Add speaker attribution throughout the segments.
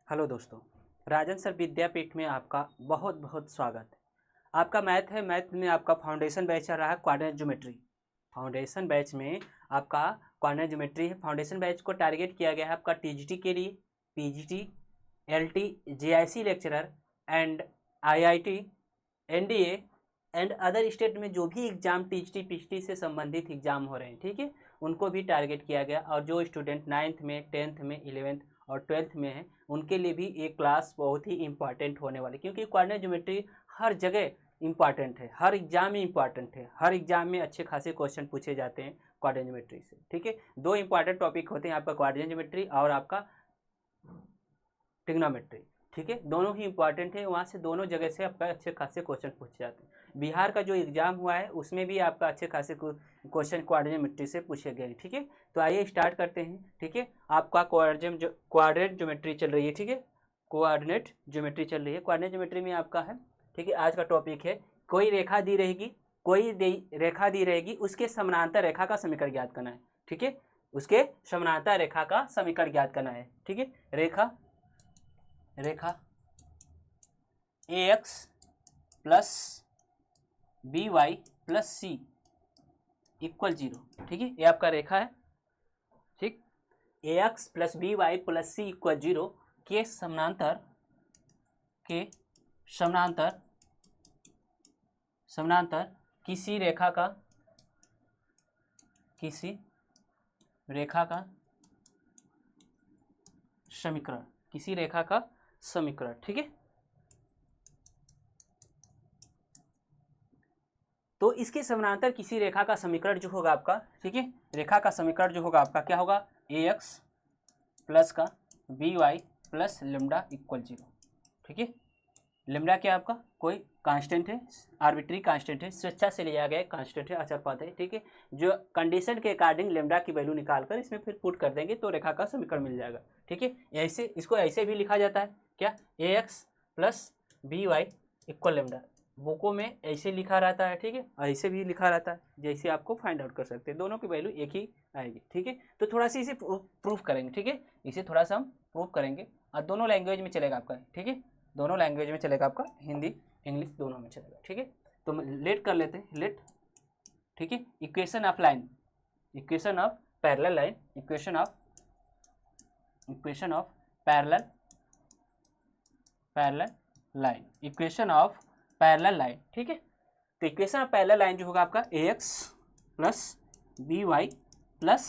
Speaker 1: Hello दोस्तों, राजन sir विद्यापीठ में आपका बहुत बहुत स्वागत है। आपका मैथ है। मैथ में आपका फाउंडेशन बैच चल रहा है, क्वाड्रेंट ज्योमेट्री। फाउंडेशन बैच में आपका क्वाड्रेंट ज्योमेट्री है। फाउंडेशन बैच को टारगेट किया गया है आपका टीजीटी के लिए, PGT, LT, JIC lecturer and IIT, NDA and other state में जो भी एग्जाम टीजीटी पीजीटी से संबंधित एग्जाम हो रहे हैं, ठीक है, उनको भी टारगेट किया गया। और जो स्टूडेंट 9th में, 10th में, 11th और 12th में है, उनके लिए भी ये क्लास बहुत ही इंपॉर्टेंट होने वाली, क्योंकि कोऑर्डिनेट ज्योमेट्री हर जगह इंपॉर्टेंट है, हर एग्जाम में इंपॉर्टेंट है। हर एग्जाम में अच्छे खासे क्वेश्चन पूछे जाते हैं कोऑर्डिनेट ज्योमेट्री से, ठीक है। दो इंपॉर्टेंट टॉपिक होते हैं आपका, कोऑर्डिनेट ज्योमेट्री और आपका ट्रिग्नोमेट्री, ठीक है। दोनों ही इंपॉर्टेंट है, वहाँ से दोनों जगह से आपका अच्छे खासे क्वेश्चन पूछे जाते हैं। बिहार का जो एग्जाम हुआ है उसमें भी आपका अच्छे खासे क्वेश्चन कोऑर्डिनेट ज्योमेट्री से पूछे गए, ठीक है। तो आइए स्टार्ट करते हैं, ठीक है। आपका कोऑर्डिनेट ज्योमेट्री चल रही है, ठीक है। कोऑर्डिनेट ज्योमेट्री चल रही है। कोऑर्डिनेट ज्योमेट्री में आपका है, ठीक है। आज का टॉपिक है, कोई रेखा दी रहेगी, रेखा दी रहेगी, उसके समानांतर रेखा का समीकरण ज्ञात करना है, ठीक है। उसके समानांतर रेखा का समीकरण ज्ञात करना है, ठीक है। रेखा A X plus B Y plus C equal 0, ठीक है। ये आपका रेखा है, ठीक। A X plus B Y plus C equal 0 के समानांतर किसी रेखा का समीकरण, ठीक है। तो इसके समानांतर किसी रेखा का समीकरण जो होगा आपका, ठीक है, रेखा का समीकरण जो होगा आपका क्या होगा, ए एक्स प्लस का B Y plus lambda equal 0, ठीक है। लेमडा क्या आपका कोई कांस्टेंट है, आर्बिट्री कांस्टेंट है, स्वेच्छा से लिया गया कांस्टेंट है, अचर पद है, ठीक है। जो कंडीशन के अकॉर्डिंग लेमडा की वैल्यू निकालकर इसमें फिर पुट कर देंगे तो रेखा का समीकरण मिल जाएगा, ठीक है। ऐसे इसको ऐसे भी लिखा जाता है, क्या, A X plus B Y equal lambda. बुकों में ऐसे लिखा रहता है, ठीक है, और ऐसे भी लिखा रहता है, जैसे आपको फाइंड आउट कर सकते हैं। दोनों की वैल्यू एक ही आएगी, ठीक है। तो थोड़ा सा इसे प्रूफ करेंगे, ठीक है। इसे थोड़ा सा हम प्रूफ करेंगे और दोनों लैंग्वेज में चलेगा आपका, ठीक है। दोनों लैंग्वेज में चलेगा आपका, हिंदी इंग्लिश दोनों में चलेगा, ठीक है। तो लेट कर लेते हैं, लेट, ठीक है। Equation of line, equation of parallel line, equation of parallel line, equation of parallel line, ठीक है। तो इक्वेशन ऑफ पैरेलल लाइन जो होगा आपका A X plus B Y plus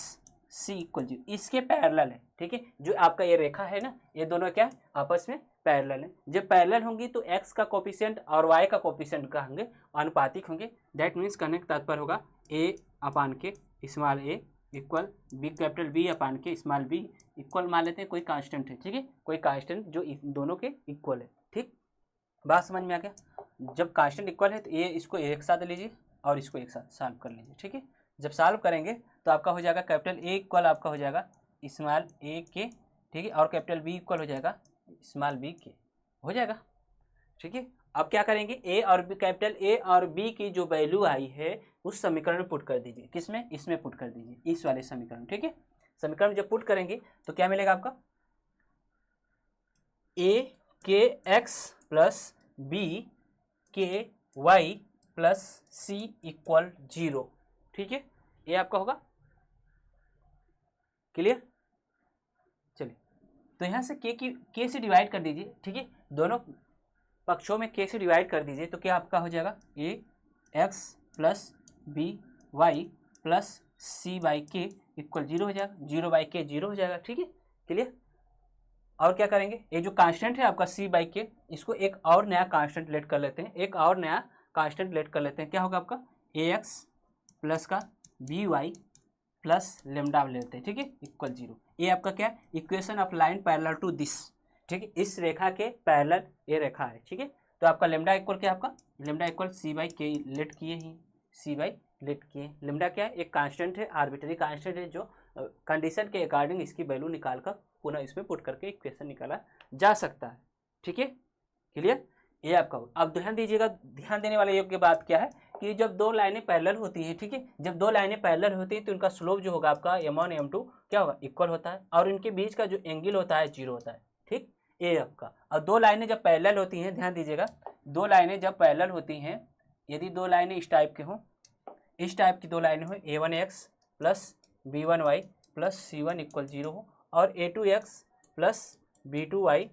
Speaker 1: C equal 0, इसके पैरेलल है, ठीक है। जो आपका ये रेखा है ना, ये दोनों क्या आपस में पैरेलल है। जब पैरेलल होंगी तो x का कोफिशिएंट और y का कोफिशिएंट का होंगे अनुपातिक होंगे। दैट मीन्स कहने का तात्पर्य होगा a अपान के small a equal B capital B upon के स्मॉल b इक्वल मान लेते हैं कोई कांस्टेंट है, ठीक है, कोई कांस्टेंट जो दोनों के इक्वल है, ठीक। बात समझ में आ गया। जब कांस्टेंट इक्वल है तो ये इसको एक साथ लीजिए और इसको एक साथ सॉल्व कर लीजिए, ठीक है। जब सॉल्व करेंगे तो आपका हो जाएगा कैपिटल ए इक्वल आपका हो जाएगा स्मॉल ए के, ठीक है, और कैपिटल बी इक्वल हो जाएगा स्मॉल बी के, हो जाएगा, ठीक है। अब क्या करेंगे, ए और बी, कैपिटल ए और बी की जो वैल्यू आई है उस समीकरण में पुट कर दीजिए। किसमें, इसमें पुट कर दीजिए, इस वाले समीकरण, ठीक है। समीकरण जब पुट करेंगे तो क्या मिलेगा आपका, ए के एक्स प्लस बी के वाई प्लस सी इक्वल 0, ठीक है। ये आपका होगा, क्लियर। चलिए, तो यहाँ से के से डिवाइड कर दीजिए, ठीक है। दोनों पक्षों में के से डिवाइड कर दीजिए तो क्या आपका हो जाएगा, A X plus B Y plus C by K equal 0 हो जाएगा, 0 बाई के 0 हो जाएगा, ठीक है, क्लियर। और क्या करेंगे, ये जो कांस्टेंट है आपका सी बाई के, इसको एक और नया कांस्टेंट लेट कर लेते हैं, एक और नया कांस्टेंट लेट कर लेते हैं। क्या होगा आपका, ए एक्स प्लस का बी वाई प्लस लेमडा लेते हैं, ठीक है, इक्वल 0। ये आपका क्या है, equation of line parallel to this, ठीक है, इस रेखा के पैरेलल ये रेखा है, ठीक है। तो आपका लेमडा इक्वल क्या, आपका लेमडा इक्वल सी बाई के लेट किए ही, सी बाई लेट किए। लेमडा क्या है, एक कांस्टेंट है, आर्बिट्री कांस्टेंट है, जो कंडीशन के अकॉर्डिंग इसकी वैल्यू निकाल कर पुनः इसमें पुट करके इक्वेशन निकाला जा सकता है, ठीक है, क्लियर। ये आपका हो। अब ध्यान दीजिएगा, ध्यान देने वाले योग्य बात क्या है कि जब दो लाइनें पैरेलल होती हैं, ठीक है, जब दो लाइनें पैरेलल होती हैं तो इनका स्लोप जो होगा आपका m1 m2 क्या होगा, इक्वल होता है, और इनके बीच का जो एंगल होता है 0 होता है, ठीक। ए आपका। और दो लाइनें जब पैरेलल होती हैं, ध्यान दीजिएगा, दो लाइनें जब पैरेलल होती हैं, यदि दो लाइनें इस टाइप के हों, इस टाइप की दो लाइनें हो, a1x plus b1y plus c1 equal 0 हो, और a2x plus b2y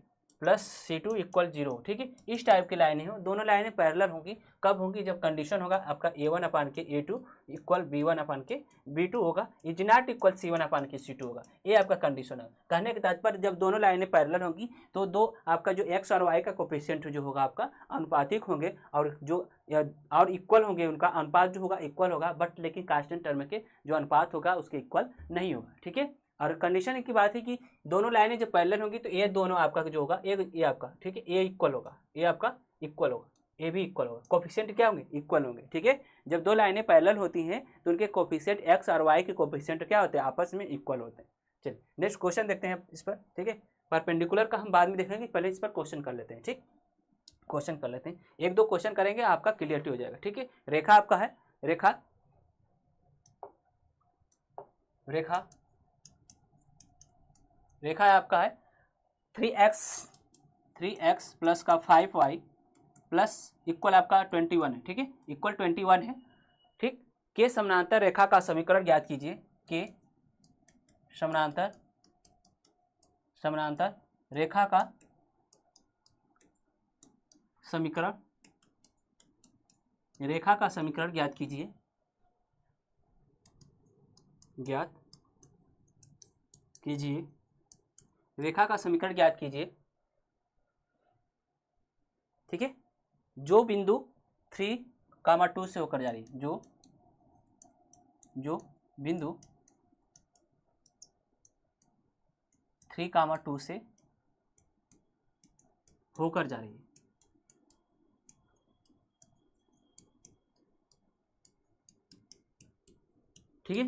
Speaker 1: plus c2 equal 0, ठीक है, इस टाइप की लाइनें हो, दोनों लाइनें पैरेलल होंगी। कब होंगी? जब कंडीशन होगा आपका a1 अपान के a2 इक्वल b1 अपान के b2 होगा, इज नॉट इक्वल c1 अपान के c2 होगा। ये आपका कंडीशन है। कहने के तात्पर्य जब दोनों लाइनें पैरेलल होंगी तो दो आपका जो x और y का कोफिशिएंट जो होगा आपका अनुपातिक होंगे, और जो और इक्वल होंगे, उनका अनुपात जो होगा इक्वल होगा, बट लेकिन कांस्टेंट टर्म के जो अनुपात होगा उसके इक्वल नहीं होगा, ठीक है। और कंडीशन की बात है कि दोनों लाइनें जब पैरेलल होंगी तो ये दोनों आपका जो होगा ये आपका, ठीक है, ये इक्वल होगा, ये आपका इक्वल होगा, ये भी इक्वल होगा, कोफिशिएंट क्या होंगे? इक्वल होंगे, ठीक है। जब दो लाइनें पैरेलल होती हैं तो उनके कोफिशिएंट एक्स और वाई के कोफिशिएंट क्या होते हैं? आपस में इक्वल होते हैं। चलिए नेक्स्ट क्वेश्चन देखते हैं इस पर, ठीक है। परपेंडिकुलर का हम बाद में देखेंगे, पहले इस पर क्वेश्चन कर लेते हैं, ठीक, क्वेश्चन कर लेते हैं, एक दो क्वेश्चन करेंगे, आपका क्लियरिटी हो जाएगा, ठीक है। रेखा आपका है, रेखा रेखा रेखा आपका है 3x प्लस का 5y प्लस इक्वल आपका 21 है, ठीक है, इक्वल 21 है, ठीक। के समानांतर रेखा का समीकरण ज्ञात कीजिए। के समानांतर रेखा का समीकरण, रेखा का समीकरण ज्ञात कीजिए, ज्ञात कीजिए, रेखा का समीकरण ज्ञात कीजिए, ठीक है, जो बिंदु 3,2 से होकर जा रही है, जो बिंदु 3,2 से होकर जा रही है, ठीक है,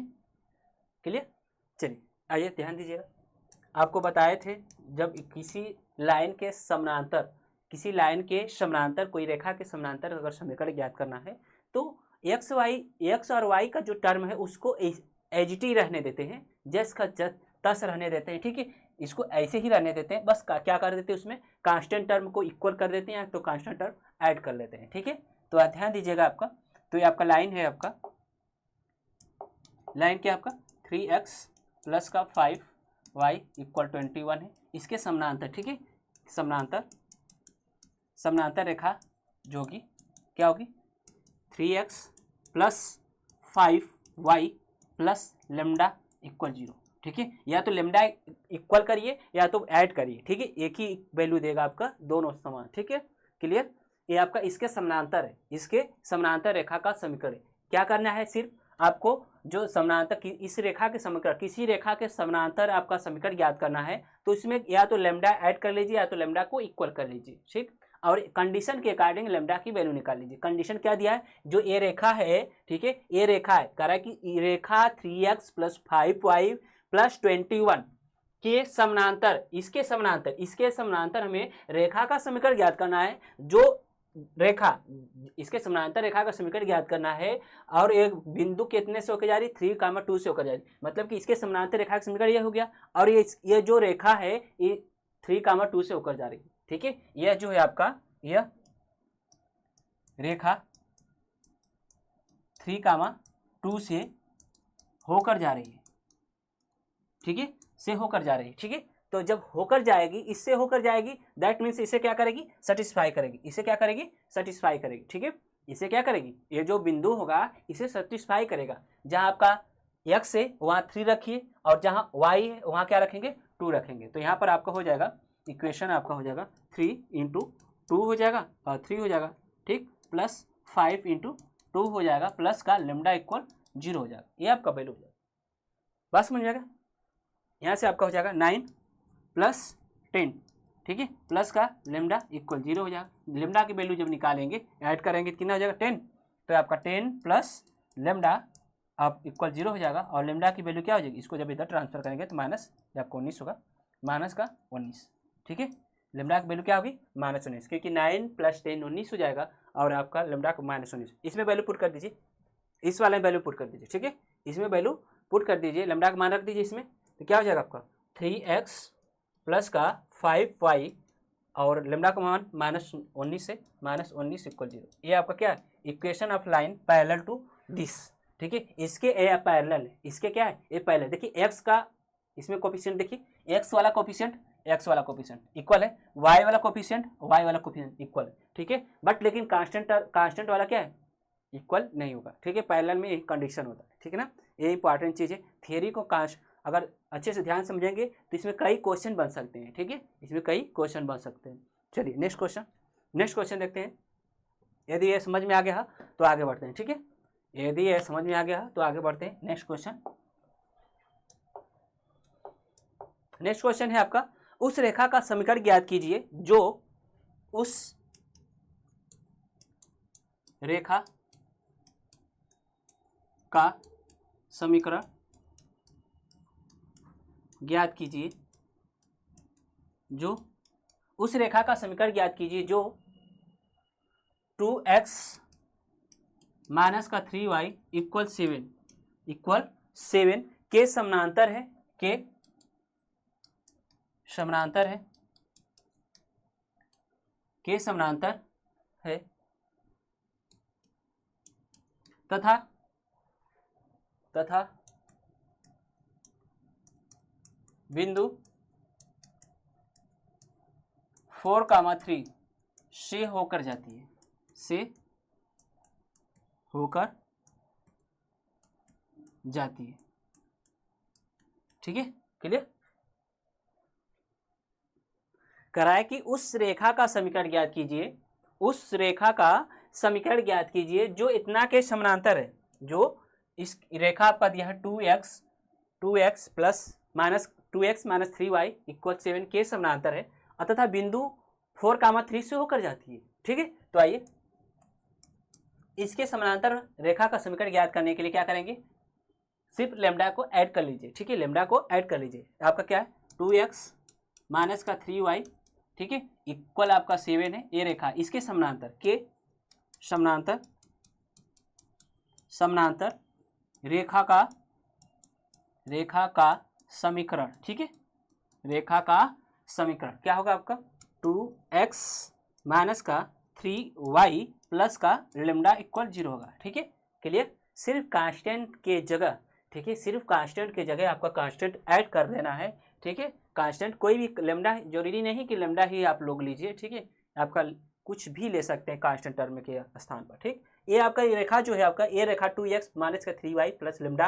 Speaker 1: क्लियर। चलिए आइए ध्यान दीजिएगा, आपको बताए थे जब किसी लाइन के समानांतर, किसी लाइन के समानांतर, कोई रेखा के समानांतर अगर समीकरण ज्ञात करना है तो एक्स और वाई का जो टर्म है उसको एजिटी रहने देते हैं, जस का तस रहने देते हैं, ठीक है, इसको ऐसे ही रहने देते हैं, बस क्या कर देते हैं, उसमें कांस्टेंट टर्म को इक्वल कर देते हैं, तो कांस्टेंट टर्म ऐड कर लेते हैं, ठीक है। तो ध्यान दीजिएगा आपका, तो ये आपका लाइन है, आपका लाइन क्या आपका 3x प्लस का 5y इक्वल 21 है, इसके समानांतर, ठीक है, समानांतर रेखा जो होगी क्या होगी 3x plus 5y plus lambda equal 0, ठीक है, या तो लेमडा इक्वल करिए या तो ऐड करिए, ठीक है, एक ही वैल्यू देगा आपका, दोनों समान, ठीक है, क्लियर। ये आपका इसके समानांतर है, इसके समानांतर रेखा का समीकरण। क्या करना है? सिर्फ आपको जो समानांतर की इस रेखा के समीकरण, किसी रेखा के समानांतर आपका समीकरण ज्ञात करना है तो इसमें या तो लेमडा ऐड कर लीजिए या तो लेमडा को इक्वल कर लीजिए, ठीक, और कंडीशन के अकॉर्डिंग लेमडा की वैल्यू निकाल लीजिए। कंडीशन क्या दिया है? जो ये रेखा है, ठीक है, ये रेखा है, कह रहा है कि रेखा 3x प्लस 5y प्लस 21 के समानांतर, इसके समानांतर हमें रेखा का समीकरण ज्ञात करना है, जो रेखा, इसके समानांतर रेखा का समीकरण ज्ञात करना है, और एक बिंदु कितने से होकर जा रही? 3,2 से होकर जा रही, मतलब कि इसके समानांतर रेखा का समीकरण यह हो गया, और ये जो रेखा है ये 3,2 से होकर जा रही है, ठीक है, यह जो है आपका यह रेखा 3,2 से होकर जा रही है, ठीक है, से होकर जा रही है, ठीक है। तो जब होकर जाएगी, इससे होकर जाएगी, दैट मीन्स इसे क्या करेगी? सेटिस्फाई करेगी, इसे क्या करेगी? सेटिस्फाई करेगी, ठीक है, इसे क्या करेगी? ये जो बिंदु होगा इसे सेटिस्फाई करेगा। जहां आपका x है वहां 3 रखिए, और जहां y है वहां क्या रखेंगे? 2 रखेंगे। तो यहाँ पर आपका हो जाएगा इक्वेशन, आपका हो जाएगा 3 × 2 हो जाएगा और 3 हो जाएगा, ठीक, प्लस 5 × 2 हो जाएगा, प्लस का लेमडा इक्वल 0 हो जाएगा, ये आपका वैल्यू हो जाएगा। बस मिल जाएगा, यहाँ से आपका हो जाएगा 9 प्लस 10, ठीक है, प्लस का लेमडा इक्वल 0 हो जाएगा। लेमडा की वैल्यू जब निकालेंगे, ऐड करेंगे तो कितना हो जाएगा? 10, तो आपका 10 प्लस लेमडा आप इक्वल 0 हो जाएगा, और लेमडा की वैल्यू क्या हो जाएगी? इसको जब इधर ट्रांसफर करेंगे तो माइनस आपको 19 होगा, माइनस का 19, ठीक है, लेमडा की वैल्यू क्या होगी? -19, क्योंकि 9 + 10 19 हो जाएगा, और आपका लेमडा को -19, इसमें वैल्यू पुट कर दीजिए, इस वाले में वैल्यू पुट कर दीजिए, ठीक है, इसमें वैल्यू पुट कर दीजिए, लेमडा का मान रख दीजिए इसमें, तो क्या हो जाएगा आपका 3x प्लस का 5y और लेमडा का मान -19 से -19 इक्वल 0। ये आपका क्या है, equation of line parallel to this, ठीक है। इसके ए पैरेलल है, इसके क्या है, ए पैरेलल। देखिए एक्स का इसमें कोफिशिएंट देखिए, एक्स वाला कोफिशिएंट इक्वल है, वाई वाला कोफिशिएंट इक्वल है, ठीक है। बट लेकिन कांस्टेंट वाला क्या है, इक्वल नहीं होगा, ठीक है। पैरेलल में यही कंडीशन होता है, ठीक है ना। ये इंपॉर्टेंट चीज़ है। थियरी को अगर अच्छे से ध्यान समझेंगे तो इसमें कई क्वेश्चन बन सकते हैं, ठीक है, इसमें कई क्वेश्चन बन सकते हैं। चलिए नेक्स्ट क्वेश्चन देखते हैं। यदि ये समझ में आ गया तो आगे बढ़ते हैं, ठीक है। यदि ये समझ में आ गया तो आगे बढ़ते हैं। नेक्स्ट क्वेश्चन है आपका, उस रेखा का समीकरण ज्ञात कीजिए जो उस रेखा का समीकरण ज्ञात कीजिए जो उस रेखा का समीकरण ज्ञात कीजिए जो 2x माइनस का 3y इक्वल 7 के समानांतर है, तथा बिंदु 4,3 से होकर जाती है, ठीक है। क्लियर कराए कि उस रेखा का समीकरण ज्ञात कीजिए, जो इतना के समानांतर है, जो इस रेखा आपका दिया है 2x plus minus 2x minus 3y equal 7 के समानांतर है, तथा बिंदु 4,3 से होकर जाती है, ठीक है। तो आइए इसके समानांतर रेखा का समीकरण ज्ञात करने के लिए क्या करेंगे, सिर्फ लेमडा को ऐड कर लीजिए, ठीक है। लेमडा को ऐड कर लीजिए, आपका क्या है 2x माइनस का 3y, ठीक है, इक्वल आपका 7 है। ये रेखा इसके समानांतर रेखा का समीकरण, ठीक है। रेखा का समीकरण क्या होगा आपका 2x माइनस का 3y प्लस का लेमडा इक्वल 0 होगा, ठीक है। क्लियर सिर्फ कांस्टेंट के जगह, ठीक है, सिर्फ कांस्टेंट के जगह आपका कांस्टेंट ऐड कर देना है, ठीक है। कांस्टेंट कोई भी लेमडा जरूरी नहीं कि लेमडा ही आप लोग लीजिए, ठीक है, आपका कुछ भी ले सकते हैं कांस्टेंट टर्म के स्थान पर, ठीक। ये आपका रेखा जो है आपका ये रेखा 2x माइनस का 3y प्लस लेमडा,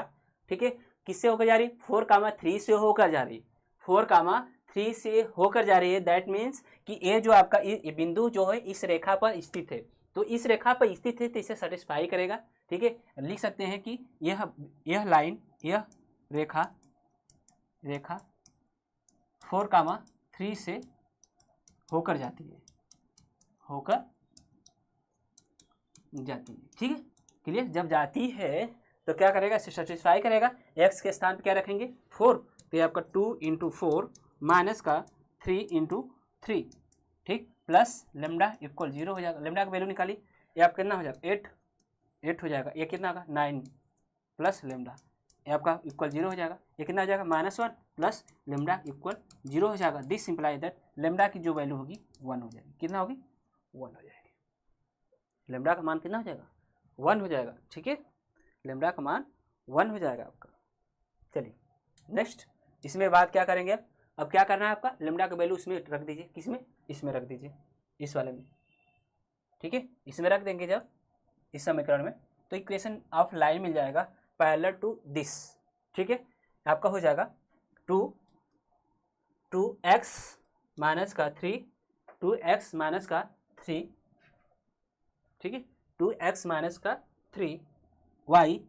Speaker 1: ठीक है, किससे होकर जा रही, 4,3 से होकर जा रही, 4,3 से होकर जा रही है। दैट मीन्स कि ये जो आपका ये बिंदु जो है इस रेखा पर स्थित है, तो इस रेखा पर स्थित है तो इसे सेटिस्फाई करेगा, ठीक है। लिख सकते हैं कि यह लाइन, यह रेखा 4,3 से होकर जाती है, ठीक है। क्लियर जब जाती है तो क्या करेगा, इसे सेटिस्फाई करेगा। x के स्थान पर क्या रखेंगे 4, तो ये आपका 2 × 4 माइनस का 3 × 3, ठीक, प्लस लेमडा इक्वल 0 हो जाएगा। लेमडा का वैल्यू निकाली, ये आपका कितना हो जाएगा 8 हो जाएगा। ये कितना होगा 9 प्लस लेमडा, ये आपका इक्वल 0 हो जाएगा। ये कितना हो जाएगा -1 प्लस लेमडा इक्वल 0 हो जाएगा। दिस सिंप्लाई दैट लेमडा की जो वैल्यू होगी 1 हो जाएगी। कितना होगी 1 हो जाएगी। लेमडा का मान कितना हो जाएगा 1 हो जाएगा, ठीक है। लेमडा का मान 1 हो जाएगा आपका। चलिए नेक्स्ट इसमें बात क्या करेंगे अब क्या करना है आपका, लेमडा का वैल्यू इसमें रख दीजिए, किसमें, इसमें रख दीजिए, इस वाले में, ठीक है। इसमें रख देंगे जब इस समीकरण में, तो इक्वेशन ऑफ लाइन मिल जाएगा पैरेलल टू दिस, ठीक है। आपका हो जाएगा 2x माइनस का 3, 2x माइनस का 3, ठीक है, 2x माइनस का 3y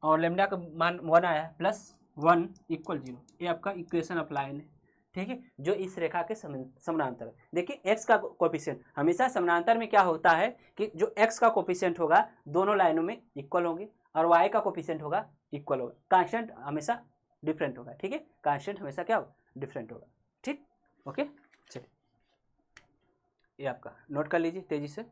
Speaker 1: और लेमडा का मान 1 आया है प्लस 1 इक्वल 0। ये आपका इक्वेशन ऑफ लाइन है, ठीक है, जो इस रेखा के समानांतर है। देखिए x का कोफिशिएंट हमेशा समानांतर में क्या होता है कि जो x का कोफिशिएंट होगा दोनों लाइनों में इक्वल होंगे और y का कोफिशिएंट होगा इक्वल होगा। कांस्टेंट हमेशा डिफरेंट होगा, ठीक है, कांस्टेंट हमेशा क्या होगा डिफरेंट होगा, ठीक। ओके चलिए ये आपका नोट कर लीजिए तेजी से।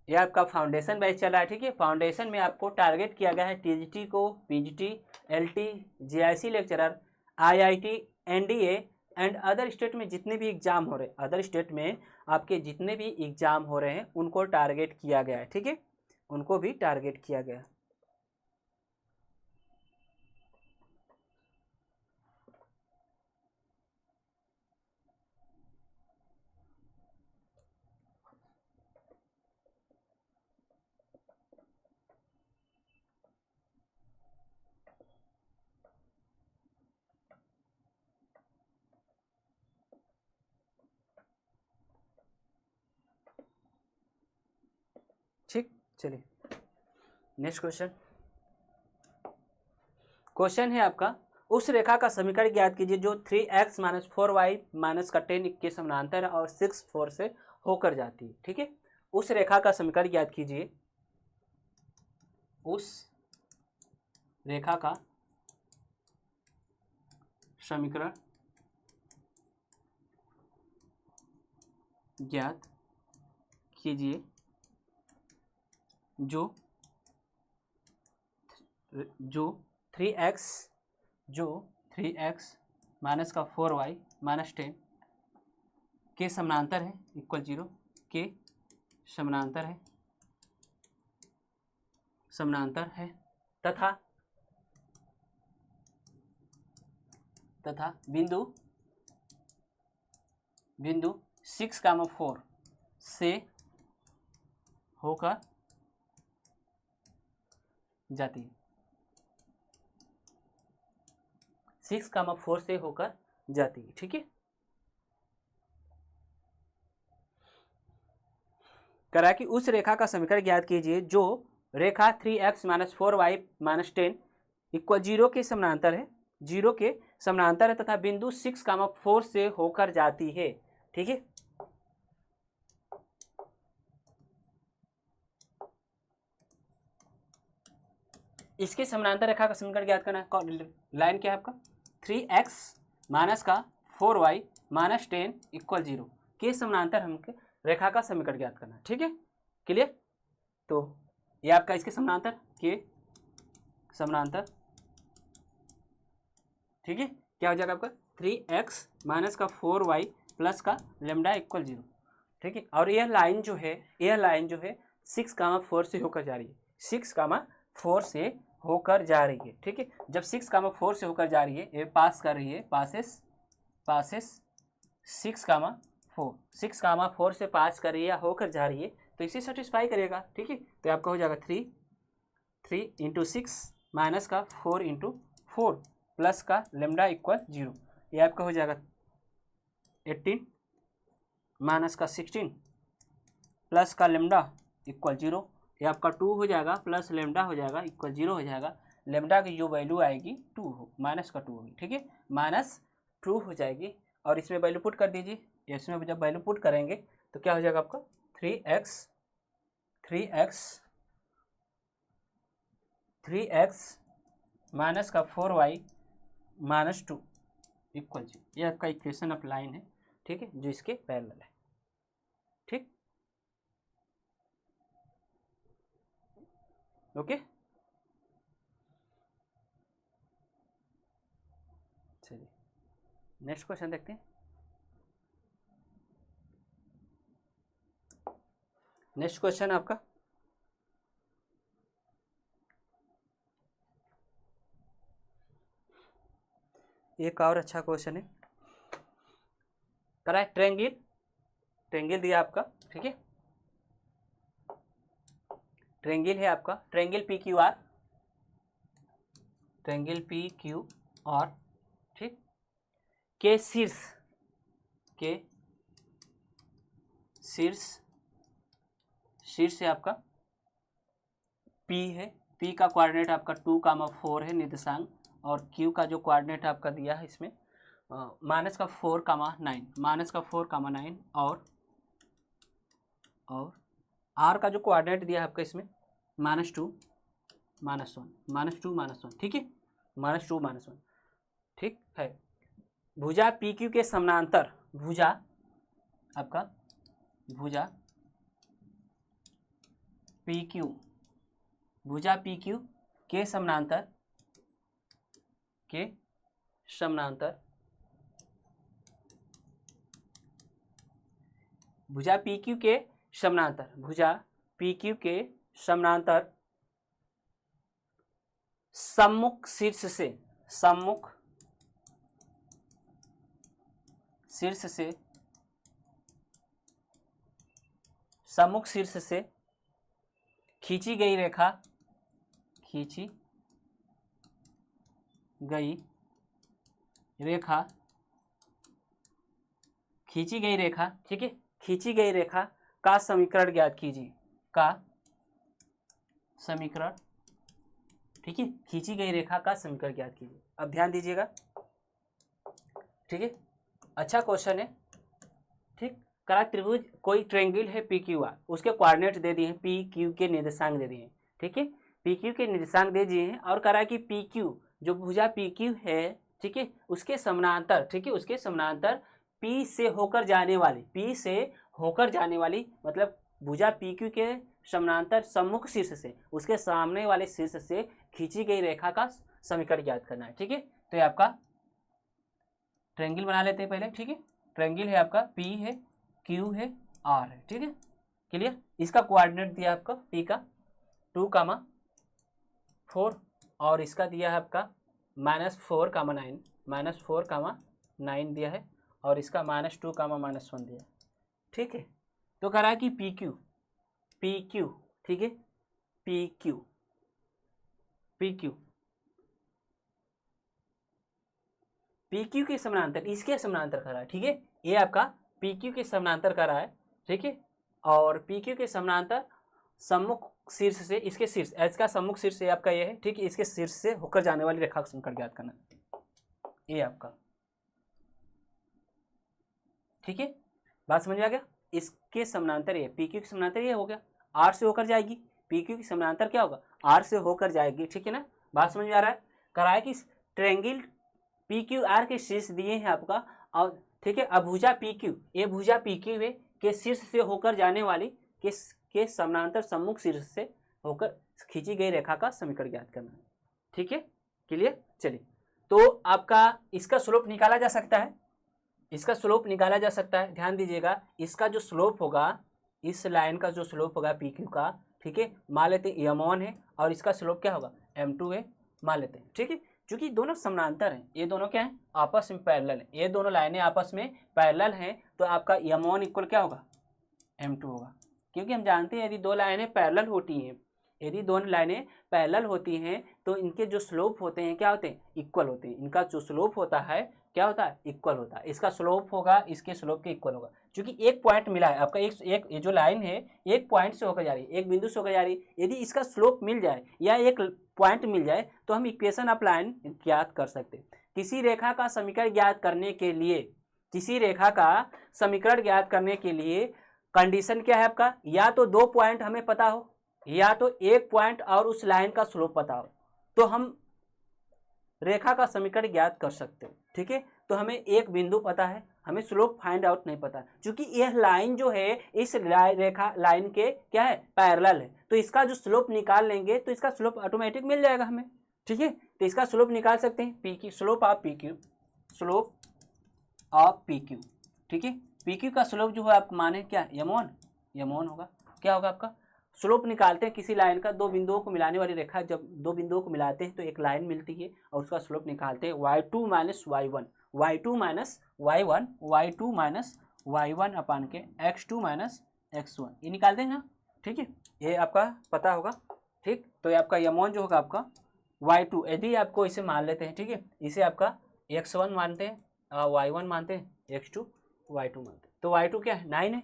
Speaker 1: ये आपका फाउंडेशन बैच चल रहा है, ठीक है। फाउंडेशन में आपको टारगेट किया गया है टीजीटी को, PGT, LT, JIC lecturer, IIT, NDA, and other state में जितने भी एग्जाम हो रहे हैं, अदर स्टेट में आपके जितने भी एग्जाम हो रहे हैं उनको टारगेट किया गया है, ठीक है, उनको भी टारगेट किया गया है। ठीक, चलिए नेक्स्ट क्वेश्चन। क्वेश्चन है आपका, उस रेखा का समीकरण ज्ञात कीजिए जो 3x - 4y - का 10 के समानांतर है और 6 4 से होकर जाती है, ठीक है। उस रेखा का समीकरण ज्ञात कीजिए, उस रेखा का समीकरण ज्ञात कीजिए जो 3x माइनस का 4y माइनस 10 के समानांतर है, इक्वल 0 के समानांतर है तथा बिंदु 6, 4 से होकर जाती है, 6, 4 से होकर जाती है, ठीक है। करा कि उस रेखा का समीकरण ज्ञात कीजिए जो रेखा 3x - 4y - 10 इक्वल 0 के समानांतर है, 0 के समानांतर है तथा बिंदु 6, 4 से होकर जाती है, ठीक है। इसके समानांतर रेखा का समीकरण ज्ञात करना है। लाइन क्या है आपका, 3x माइनस का 4y माइनस 10 इक्वल 0 के समानांतर हमको रेखा का समीकरण ज्ञात करना है, ठीक है, क्लियर। तो ये आपका इसके समानांतर के समानांतर, ठीक है, क्या हो जाएगा आपका 3x माइनस का 4y प्लस का लेमडा इक्वल 0, ठीक है। और यह लाइन जो है 6, 4 से होकर जा रही है, 6, 4 से होकर जा रही है, ठीक है। जब 6, 4 से होकर जा रही है, ये पास कर रही है, पासेस 6, 4 से पास कर रही है या होकर जा रही है, तो इसे सेटिस्फाई करेगा, ठीक है। तो आपका हो जाएगा 3 इंटू 6 माइनस का 4 इंटू 4 प्लस का लेमडा इक्वल 0, ये आपका हो जाएगा 18 माइनस का 16 प्लस का लेमडा इक्वल 0, ये आपका 2 हो जाएगा प्लस लेमडा हो जाएगा इक्वल 0 हो जाएगा। लेमडा की जो वैल्यू आएगी 2 हो, माइनस का 2 होगी, ठीक है, -2 हो जाएगी। और इसमें वैल्यू पुट कर दीजिए, इसमें जब वैल्यू पुट करेंगे तो क्या हो जाएगा आपका 3x माइनस का 4y माइनस 2 इक्वल 0, ये आपका इक्वेशन ऑफ लाइन है, ठीक है, जो इसके पैरेलल है, ठीक, ओके। चलिए नेक्स्ट क्वेश्चन देखते हैं। नेक्स्ट क्वेश्चन आपका, एक और अच्छा क्वेश्चन है, करा है ट्रेंगल दिया आपका, ठीक है, ट्रेंगल है आपका, ट्रेंगल PQR, ठीक, के शीर्ष है आपका P है, P का कोऑर्डिनेट आपका 2, 4 है निर्देशांक, और Q का जो कोऑर्डिनेट आपका दिया है इसमें माइनस का 4, 9 और R का जो कोऑर्डिनेट दिया है आपका इसमें -2, -1, ठीक है, -2, -1, ठीक है। भुजा PQ के समानांतर, भुजा PQ के समानांतर भुजा पी क्यू के समानांतर, भुजा पी क्यू के समानांतर सम्मुख शीर्ष से, सम्मुख शीर्ष से, सम्मुख शीर्ष से खींची गई रेखा, खींची गई रेखा, खींची गई रेखा, ठीक है, खींची गई रेखा का समीकरण ज्ञात कीजिए, का समीकरण, ठीक है, खींची गई रेखा का समीकरण ज्ञात कीजिए। अब ध्यान दीजिएगा, ठीक है, अच्छा क्वेश्चन है, ठीक। करा त्रिभुज, कोई ट्रायंगल है पी क्यू आर, उसके कोऑर्डिनेट दे दिए हैं, पी क्यू के निर्देशांक दे दिए हैं, ठीक है, पी क्यू के निर्देशांक दे दिए हैं और करा कि पी क्यू जो भुजा पी क्यू है, ठीक है, उसके समानांतर, ठीक है, उसके समानांतर पी से होकर जाने वाली, पी से होकर जाने वाली मतलब भुजा पी क्यू के समानांतर सम्मुख शीर्ष से, उसके सामने वाले शीर्ष से खींची गई रेखा का समीकरण ज्ञात करना है, ठीक है। तो ये आपका ट्रायंगल बना लेते हैं पहले, ठीक है, ट्रायंगल है आपका पी है, क्यू है, आर है, ठीक है, क्लियर। इसका कोऑर्डिनेट दिया आपका पी का 2,4 और इसका दिया है आपका -4,9, -4,9 दिया है और इसका -2,-1 दिया है, ठीक है। तो कह रहा है कि पी क्यू, ठीक है, पी क्यू के समानांतर, इसके समानांतर कर रहा है, ठीक है, ये आपका पी क्यू के समानांतर कर रहा है, ठीक है, और पी क्यू के समानांतर सम्मुख शीर्ष से, इसके शीर्ष, एच का सम्मुख शीर्ष से आपका ये है, ठीक है, इसके शीर्ष से होकर जाने वाली रेखा का समीकरण ज्ञात करना, ये आपका, ठीक है, बात समझ में आ गया। इसके समानांतर ये पी क्यू के समानांतर ये हो गया, आर से होकर जाएगी, पी क्यू के समानांतर क्या होगा, आर से होकर जाएगी, ठीक है ना, बात समझ में आ रहा है। कराया कि ट्रायंगल पी क्यू आर के शीर्ष दिए हैं आपका, और ठीक है, अब भुजा पी क्यू, ये भुजा पी क्यू है के शीर्ष से होकर जाने वाली के समानांतर सम्मुख शीर्ष से होकर खींची गई रेखा का समीकरण ज्ञात करना है, ठीक है, क्लियर। चलिए, तो आपका इसका स्लोप निकाला जा सकता है, इसका स्लोप निकाला जा सकता है, ध्यान दीजिएगा, इसका जो स्लोप होगा, इस लाइन का जो स्लोप होगा पी क्यू का, ठीक है, मान लेते हैं m1 है और इसका स्लोप क्या होगा m2 है, मान लेते हैं, ठीक है, क्योंकि दोनों समानांतर हैं, ये दोनों क्या हैं, आपस में पैरेलल हैं, ये दोनों लाइनें आपस में पैरेलल हैं, तो आपका m1 इक्वल क्या होगा m2 होगा, क्योंकि हम जानते हैं यदि दो लाइनें पैरेलल होती हैं, यदि दोनों लाइनें पैरेलल होती हैं तो इनके जो स्लोप होते हैं क्या होते हैं, इक्वल होते हैं, इनका जो स्लोप होता है क्या होता है, इक्वल होता है, इसका स्लोप होगा इसके स्लोप के इक्वल होगा, क्योंकि एक पॉइंट मिला है आपका, एक ये जो लाइन है एक पॉइंट से होकर जा रही है, एक बिंदु से होकर जा रही है, यदि इसका स्लोप मिल जाए या एक पॉइंट मिल जाए तो हम इक्वेशन ऑफ लाइन ज्ञात कर सकते हैं। किसी रेखा का समीकरण ज्ञात करने के लिए, किसी रेखा का समीकरण ज्ञात करने के लिए कंडीशन क्या है आपका, या तो दो पॉइंट हमें पता हो, या तो एक पॉइंट और उस लाइन का स्लोप पता हो, तो हम रेखा का समीकरण ज्ञात कर सकते हो, ठीक है। तो हमें एक बिंदु पता है, हमें स्लोप फाइंड आउट नहीं पता, क्योंकि यह लाइन जो है इस रेखा लाइन के क्या है, पैरेलल है, तो इसका जो स्लोप निकाल लेंगे तो इसका स्लोप ऑटोमेटिक मिल जाएगा हमें, ठीक है। तो इसका स्लोप निकाल सकते हैं, P Q, slope of P Q, slope of P Q, ठीक है, पी क्यू का स्लोप जो है आप माने क्या m1 होगा, क्या होगा आपका स्लोप निकालते हैं किसी लाइन का, दो बिंदुओं को मिलाने वाली रेखा, जब दो बिंदुओं को मिलाते हैं तो एक लाइन मिलती है और उसका स्लोप निकालते हैं y2 minus y1, y2 minus y1 अपान के x2 माइनस x1, ये निकालते हैं ना, ठीक है, ये आपका पता होगा, ठीक। तो ये आपका m1 जो होगा आपका y2, यदि आपको इसे मान लेते हैं, ठीक है, इसे आपका x1 मानते हैं, y1 मानते हैं, x2 y2 मानते हैं, तो y2 क्या है 9 है,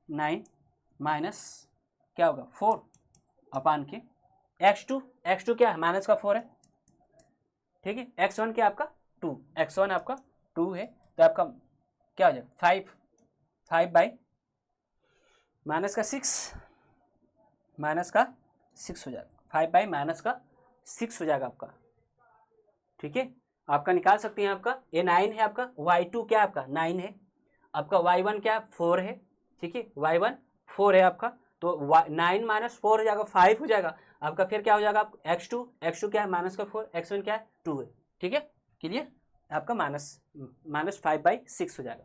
Speaker 1: 9 माइनस क्या होगा 4 अपान के x2 क्या है माइनस का 4 है, ठीक है, x1 क्या आपका 2, x1 आपका 2 है, तो आपका क्या हो जाएगा 5 बाई माइनस का 6 हो जाएगा, 5 बाई माइनस का 6 हो जाएगा आपका, ठीक है, आपका निकाल सकते हैं, आपका ये 9 है, आपका y2 क्या आपका 9 है, आपका y1 क्या 4 है, ठीक है, y1 4 है आपका, तो 9 माइनस 4 हो जाएगा 5 हो जाएगा आपका, फिर क्या हो जाएगा आप x2 क्या है माइनस का 4, x1 क्या है 2 है, ठीक है, क्लियर, आपका माइनस 5/6 हो जाएगा।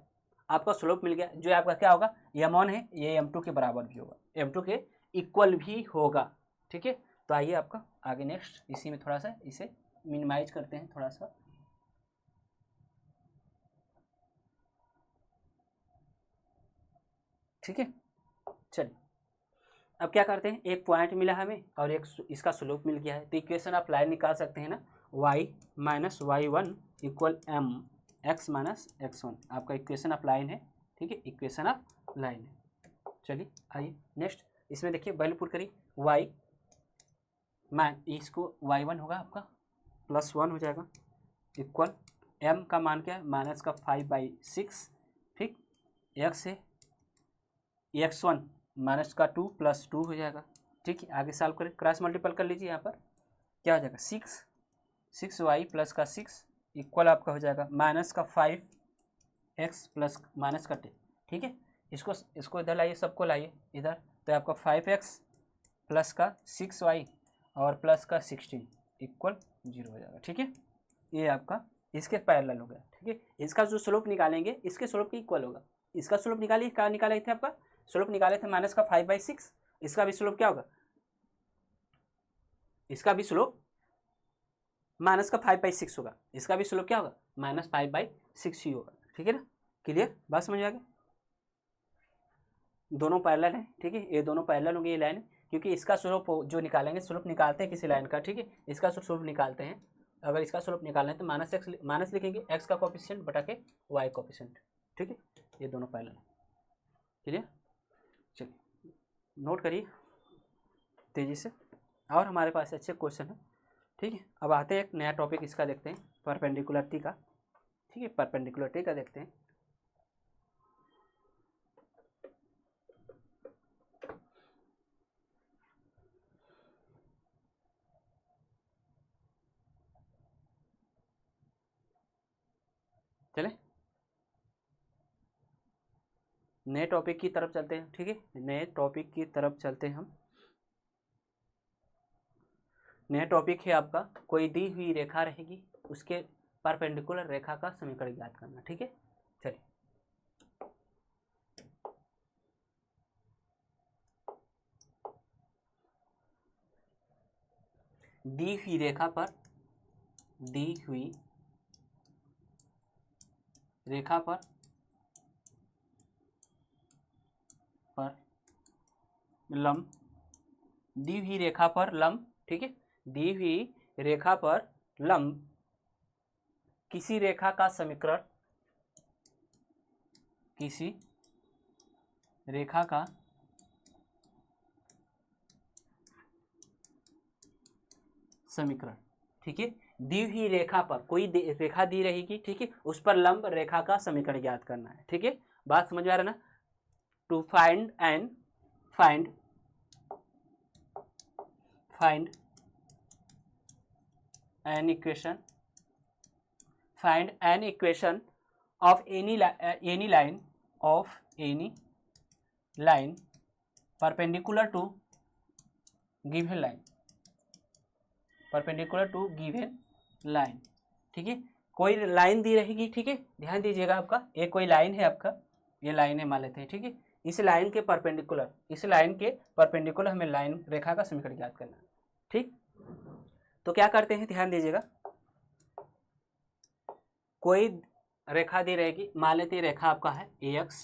Speaker 1: आपका स्लोप मिल गया, जो आपका क्या होगा, m1 है ये m2 के बराबर भी होगा, m2 के इक्वल भी होगा। ठीक है, तो आइए आपका आगे नेक्स्ट इसी में थोड़ा सा इसे मिनिमाइज करते हैं थोड़ा सा। ठीक है, चलिए अब क्या करते हैं, एक पॉइंट मिला हमें और एक इसका स्लोप मिल गया है, तो इक्वेशन आप लाइन निकाल सकते हैं ना, y minus y1 equal m x minus x1, आपका इक्वेशन ऑफ लाइन है। ठीक है, इक्वेशन ऑफ लाइन है। चलिए आइए नेक्स्ट इसमें देखिए वैल्यू पुट करिए, y इसको y1 होगा आपका +1 हो जाएगा इक्वल m का मान क्या है, माइनस का 5/6, ठीक, x है x1 माइनस का 2 + 2 हो जाएगा। ठीक है, आगे सॉल्व करें, क्रॉस मल्टीपल कर लीजिए, यहाँ पर क्या हो जाएगा 6y प्लस का 6 इक्वल आपका हो जाएगा माइनस का 5x प्लस माइनस का 10। ठीक है, इसको इधर लाइए, सबको लाइए इधर, तो आपका 5x प्लस का 6y और प्लस का 16 इक्वल 0 हो जाएगा। ठीक है, ये आपका इसके पैरेलल हो गया। ठीक है, इसका जो स्लोप निकालेंगे इसके स्लोप के इक्वल होगा। इसका स्लोप निकालिए, क्या निकाले थे, आपका स्लोप निकाले थे माइनस का 5/6, इसका भी स्लोप क्या होगा, इसका भी स्लोप माइनस का 5/6 होगा, इसका भी स्लोप क्या होगा, माइनस 5/6 ही होगा। ठीक है ना, क्लियर, बात समझ आ गई, दोनों पैरेलल हैं। ठीक है, ये दोनों पैरेलल होंगे, ये लाइन, क्योंकि इसका स्लोप जो निकालेंगे, स्लोप निकालते हैं किसी लाइन का, ठीक है, इसका स्लोप निकालते हैं, अगर इसका स्लोप निकालना है तो माइनस लिखेंगे, x का कोफिशिएंट बटा के y कोफिशिएंट। ठीक है, ये दोनों पैरेलल है, क्लियर, चलिए नोट करिए तेजी से, और हमारे पास अच्छे क्वेश्चन है। ठीक है, अब आते हैं एक नया टॉपिक इसका देखते हैं, परपेंडिकुलरिटी का। ठीक है, परपेंडिकुलरिटी का देखते हैं। चले नए टॉपिक की तरफ चलते हैं। ठीक है, नए टॉपिक की तरफ चलते हैं हम। नया टॉपिक है आपका, कोई दी हुई रेखा रहेगी, उसके परपेंडिकुलर रेखा का समीकरण ज्ञात करना। ठीक है, चलिए दी हुई रेखा पर लंब, दी हुई रेखा पर लंब, ठीक है, दी हुई रेखा पर लंब किसी रेखा का समीकरण, किसी रेखा का समीकरण। ठीक है, दी हुई रेखा पर कोई रेखा दी रहेगी, ठीक है, उस पर लंब रेखा का समीकरण ज्ञात करना है। ठीक है, बात समझ आ रहा है ना, to find an equation of any line perpendicular to given line, ठीक है, कोई लाइन दी रहेगी। ठीक है, ध्यान दीजिएगा, आपका ये कोई लाइन है, आपका ये लाइन है मान लेते हैं। ठीक है, इस लाइन के परपेंडिकुलर हमें लाइन रेखा का समीकरण ज्ञात करना है। ठीक, तो क्या करते हैं, ध्यान दीजिएगा, कोई रेखा दी रहेगी, मान लेते हैं रेखा आपका है ax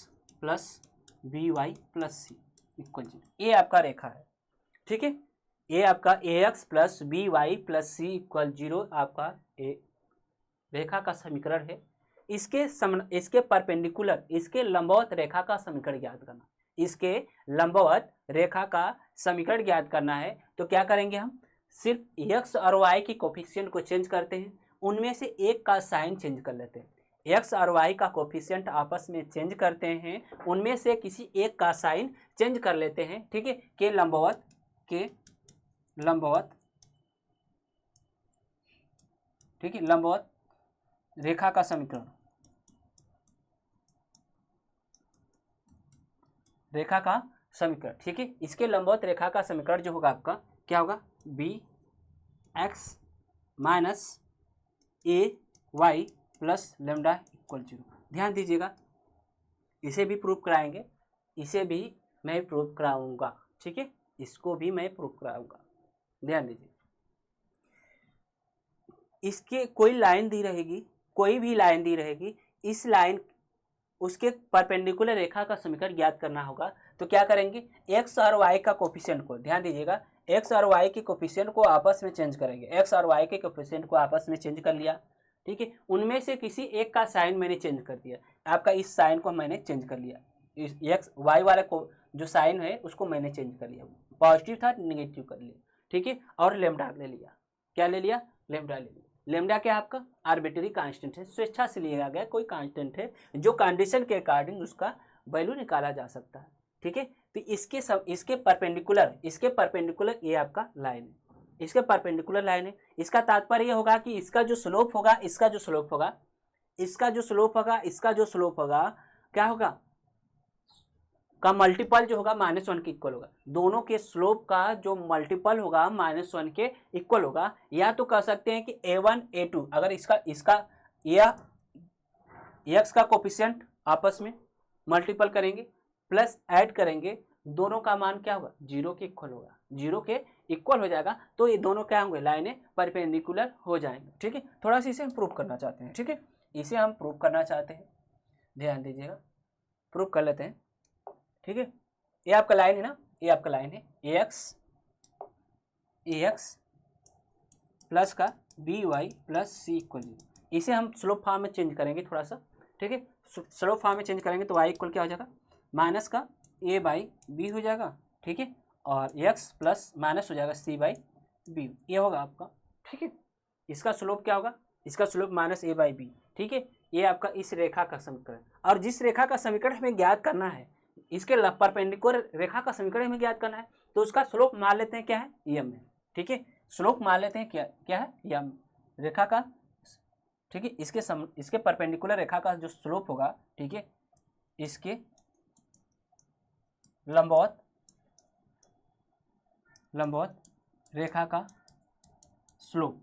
Speaker 1: plus by plus C equal 0, ये आपका रेखा है। ठीक है, ये आपका ax plus by plus C equal 0 आपका रेखा का समीकरण है। इसके परपेंडिकुलर, इसके लंबवत रेखा का समीकरण ज्ञात करना, इसके लंबवत रेखा का समीकरण ज्ञात करना है। तो क्या करेंगे, हम सिर्फ x और y की कोफिशिएंट को चेंज करते हैं, उनमें से एक का साइन चेंज कर लेते हैं। x और y का कोफिशिएंट आपस में चेंज करते हैं, उनमें से किसी एक का साइन चेंज कर लेते हैं। ठीक है, के लंबवत ठीक है, लंबवत रेखा का समीकरण, ठीक है, इसके लंबवत रेखा का समीकरण जो होगा आपका क्या होगा, bx minus a y plus lambda equal 0। ध्यान दीजिएगा, इसे भी प्रूव कराएंगे, इसे भी मैं प्रूव कराऊंगा, ठीक है, इसको भी मैं प्रूव कराऊंगा। ध्यान दीजिए, इसके कोई लाइन दी रहेगी, कोई भी लाइन दी रहेगी, इस लाइन उसके परपेंडिकुलर रेखा का समीकरण ज्ञात करना होगा। तो क्या करेंगे, एक्स और वाई का कोफिशिएंट को, ध्यान दीजिएगा, एक्स और वाई के कोफिशिएंट को आपस में चेंज करेंगे। एक्स और वाई के कोफिशिएंट को आपस में चेंज कर लिया, ठीक है, उनमें से किसी एक का साइन मैंने चेंज कर दिया। आपका इस साइन को मैंने चेंज कर लिया, इस एक्स वाई वाले को जो साइन है उसको मैंने चेंज कर लिया, पॉजिटिव था नेगेटिव कर लिया, ठीक है, और लेमडा ले लिया। क्या ले लिया, लेमडा ले लिया। लेमडा क्या आपका आर्बिट्ररी कांस्टेंट है, स्वेच्छा से लिया गया कोई कांस्टेंट है जो कंडीशन के अकॉर्डिंग उसका वैल्यू निकाला जा सकता है, ठीक है। तो इसके परपेंडिकुलर ये आपका लाइन है, इसके परपेंडिकुलर लाइन है। इसका तात्पर्य ये होगा कि इसका जो स्लोप होगा, इसका जो स्लोप होगा, इसका जो स्लोप होगा, इसका जो स्लोप होगा, क्या होगा, का मल्टीपल जो होगा -1 के इक्वल होगा। दोनों के स्लोप का जो मल्टीपल होगा -1 के इक्वल होगा। या तो कह सकते हैं कि a1 a2, अगर इसका या x का कोफिशिएंट आपस में मल्टीपल करेंगे प्लस ऐड करेंगे, दोनों का मान क्या होगा, 0 के इक्वल होगा, 0 के इक्वल हो जाएगा। तो ये दोनों क्या होंगे, लाइनें परपेंडिकुलर हो जाएंगे, ठीक है। थोड़ा सा इसे हम प्रूव करना चाहते हैं, ठीक है, इसे हम प्रूव करना चाहते हैं, ध्यान दीजिएगा, प्रूव कर लेते हैं, ठीक है। ये आपका लाइन है ना, ये आपका लाइन है ax प्लस का by प्लस सी इक्वल 0। इसे हम स्लोप फॉर्म में चेंज करेंगे थोड़ा सा, ठीक है, स्लोप फॉर्म में चेंज करेंगे तो y इक्वल क्या हो जाएगा, माइनस का a बाई बी हो जाएगा, ठीक है, और x प्लस माइनस हो जाएगा c बाई बी, ये होगा आपका, ठीक है। इसका स्लोप क्या होगा, इसका slope minus a by B, ठीक है। ये आपका इस रेखा का समीकरण, और जिस रेखा का समीकरण हमें ज्ञात करना है, इसके परपेंडिकुलर रेखा का समीकरण हमें ज्ञात करना है, तो उसका स्लोप मान लेते हैं क्या है, यम है, ठीक है। स्लोप मान लेते हैं क्या है, यम रेखा का, ठीक है। इसके परपेंडिकुलर रेखा का जो स्लोप होगा, ठीक है, इसके लंबवत रेखा का स्लोप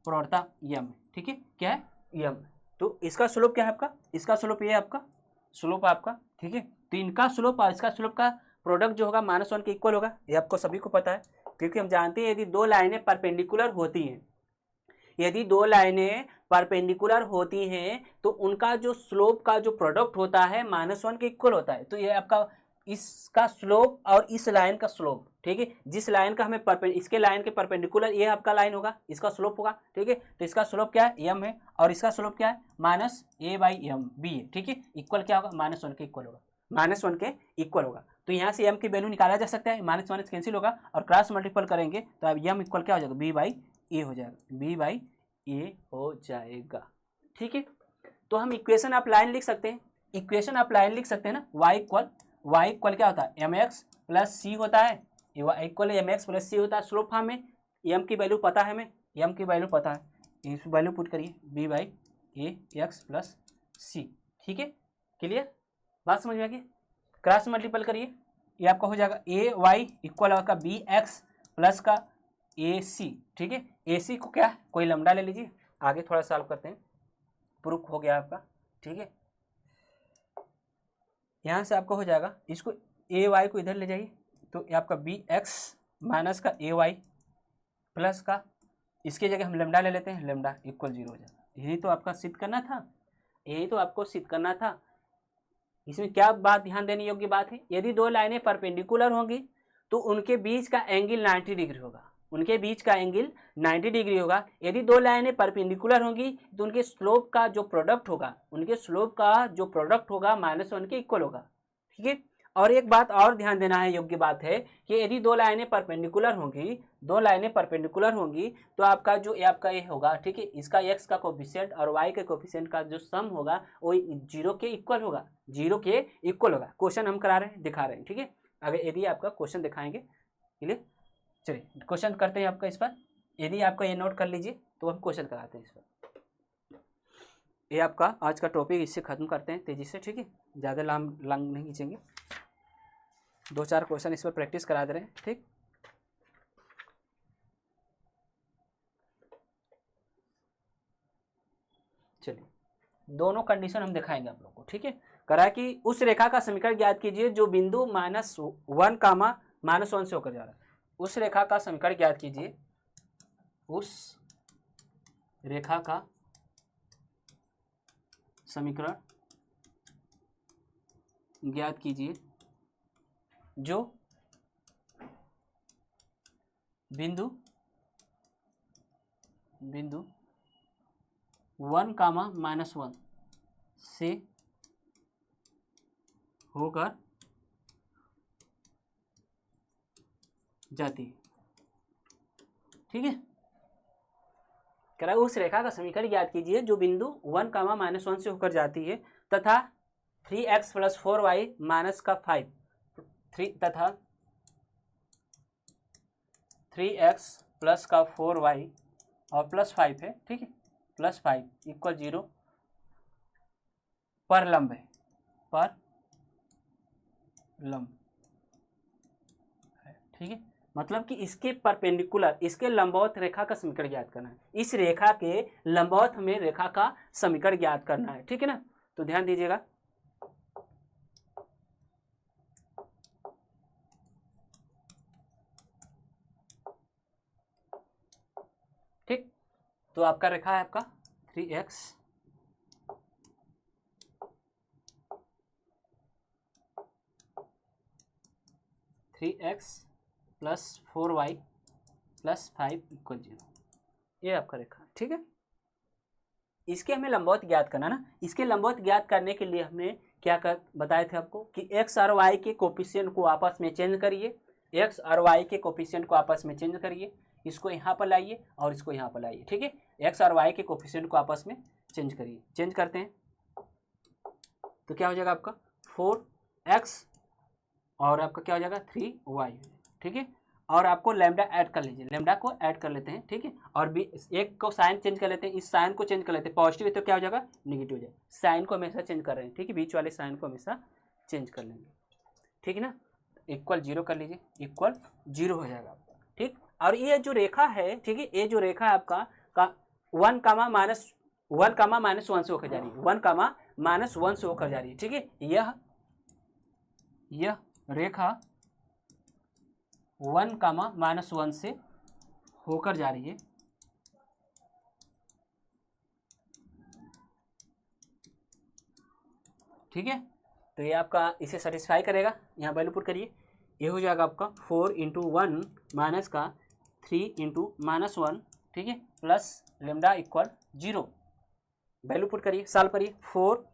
Speaker 1: प्रवणता यम, ठीक है, क्या है, यम। तो इसका स्लोप क्या है आपका, इसका स्लोप ये है आपका स्लोप आपका, ठीक है। तो इनका स्लोप और इसका स्लोप का प्रोडक्ट जो होगा -1 के इक्वल होगा, ये आपको सभी को पता है, क्योंकि हम जानते हैं यदि दो लाइनें परपेंडिकुलर होती हैं, यदि दो लाइनें परपेंडिकुलर होती हैं तो उनका जो स्लोप का जो प्रोडक्ट होता है -1 के इक्वल होता है। तो ये आपका इसका स्लोप और इस लाइन का स्लोप, ठीक है, जिस लाइन का हमें इसके लाइन के परपेंडिकुलर ये आपका लाइन होगा, इसका स्लोप होगा, ठीक है। तो इसका स्लोप क्या है, यम है, और इसका स्लोप क्या है, -a/m b है, ठीक है, इक्वल क्या होगा, -1 के इक्वल होगा, -1 के इक्वल होगा। तो यहाँ से m की वैल्यू निकाला जा सकता है, -1 कैंसिल होगा और क्रॉस मल्टीपल करेंगे तो अब m इक्वल क्या हो जाएगा, b/a हो जाएगा, b/a हो जाएगा, ठीक है। तो हम इक्वेशन आप लाइन लिख सकते हैं, इक्वेशन आप लाइन लिख सकते हैं ना, y इक्वल क्या होता है, mx प्लस सी होता है, y इक्वल mx प्लस सी होता है स्लोप फॉर्म में। m की वैल्यू पता है हमें, m की वैल्यू पता है, इस वैल्यू पुट करिए b/a x प्लस सी, ठीक है, क्लियर, बात समझ में आ गई। क्रॉस मल्टीपल करिए, ये आपका हो जाएगा ay इक्वल होगा bx प्लस का ac, ठीक है। ac को क्या, कोई लैम्डा ले लीजिए, आगे थोड़ा सॉल्व करते हैं, प्रूफ हो गया आपका, ठीक है। यहाँ से आपको हो जाएगा, इसको ay को इधर ले जाइए, तो ये आपका bx माइनस का ay प्लस का, इसके जगह हम लैम्डा ले लेते हैं, लैम्डा इक्वल 0 हो जाएगा। यही तो आपका सिद्ध करना था, यही तो आपको सिद्ध करना था। इसमें क्या बात ध्यान देने योग्य बात है, यदि दो लाइनें परपेंडिकुलर होंगी तो उनके बीच का एंगल 90 डिग्री होगा, उनके बीच का एंगल 90 डिग्री होगा। यदि दो लाइनें परपेंडिकुलर होंगी तो उनके स्लोप का जो प्रोडक्ट होगा, उनके स्लोप का जो प्रोडक्ट होगा -1 के इक्वल होगा, ठीक है। और एक बात और ध्यान देना है योग्य बात है कि यदि दो लाइनें परपेंडिकुलर होंगी, दो लाइनें परपेंडिकुलर होंगी तो आपका जो आपका ये होगा, ठीक है, इसका x का कोफिशिएंट और y के कोफिशिएंट का जो सम होगा वो 0 के इक्वल होगा, 0 के इक्वल होगा। क्वेश्चन हम करा रहे हैं, दिखा रहे हैं, ठीक है। अगर यदि आपका क्वेश्चन दिखाएंगे, क्लियर, चलिए क्वेश्चन करते हैं आपका इस पर। यदि आपका ये नोट कर लीजिए तो हम क्वेश्चन कराते हैं इस पर। ये आपका आज का टॉपिक, इससे खत्म करते हैं तेजी से, ठीक है, ज़्यादा लंग नहीं खींचेंगे, 2-4 क्वेश्चन इस पर प्रैक्टिस करा दे रहे हैं, ठीक। चलिए दोनों कंडीशन हम दिखाएंगे आप लोग को, ठीक है। करा कि उस रेखा का समीकरण ज्ञात कीजिए जो बिंदु -1 कामा -1 से होकर जा रहा है। उस रेखा का समीकरण ज्ञात कीजिए, उस रेखा का समीकरण ज्ञात कीजिए जो बिंदु 1 कामा -1 से होकर जाती है, ठीक है। कह रहा है उस रेखा का समीकरण ज्ञात कीजिए जो बिंदु 1 कामा -1 से होकर जाती है तथा 3x + 4y -5 तथा 3x + 4y और +5 है, ठीक है, +5 = 0 पर लंब है, पर लंब है, ठीक है। मतलब कि इसके परपेंडिकुलर, इसके लंबवत रेखा का समीकरण ज्ञात करना है। इस रेखा के लंबवत हमें रेखा का समीकरण ज्ञात करना है, ठीक है ना। तो ध्यान दीजिएगा, ठीक। तो आपका रेखा है आपका 3x + 4y + 5 = 0, ये आपका रेखा, ठीक है। इसके हमें लंबवत ज्ञात करना ना। इसके लंबवत ज्ञात करने के लिए हमने क्या कर बताए थे आपको कि x और y के कोफिशिएंट को आपस में चेंज करिए, x और y के कोफिशिएंट को आपस में चेंज करिए, इसको यहाँ पर लाइए और इसको यहाँ पर लाइए, ठीक है। x और y के कोफिशिएंट को आपस में चेंज करिए, चेंज करते हैं तो क्या हो जाएगा आपका 4x और आपका क्या हो जाएगा 3y, ठीक है। और आपको लैम्डा ऐड कर लीजिए, लैम्डा को ऐड कर लेते हैं, ठीक है। और एक को साइन चेंज कर लेते हैं, इस साइन को चेंज कर लेते हैं, पॉजिटिव है तो क्या हो जाएगा नेगेटिव हो जाएगा। साइन को हमेशा चेंज कर रहे हैं, ठीक है, बीच वाले साइन को हमेशा चेंज कर लेंगे, ठीक है ना। =0 कर लीजिए, =0 हो जाएगा आपका, ठीक। और ये जो रेखा है, ठीक है, ये जो रेखा है आपका 1 कामा -1 से होकर जा रही है, 1 कामा -1 से होकर जा रही है, ठीक है। यह रेखा 1 कामा -1 से होकर जा रही है, ठीक है। तो ये आपका इसे सेटिस्फाई करेगा, यहाँ वैल्यू पुट करिए, ये हो जाएगा आपका 4 × 1 माइनस का 3 × -1, ठीक है, प्लस लैम्डा = 0, वैल्यू पुट करिए, सॉल्व करिए। 4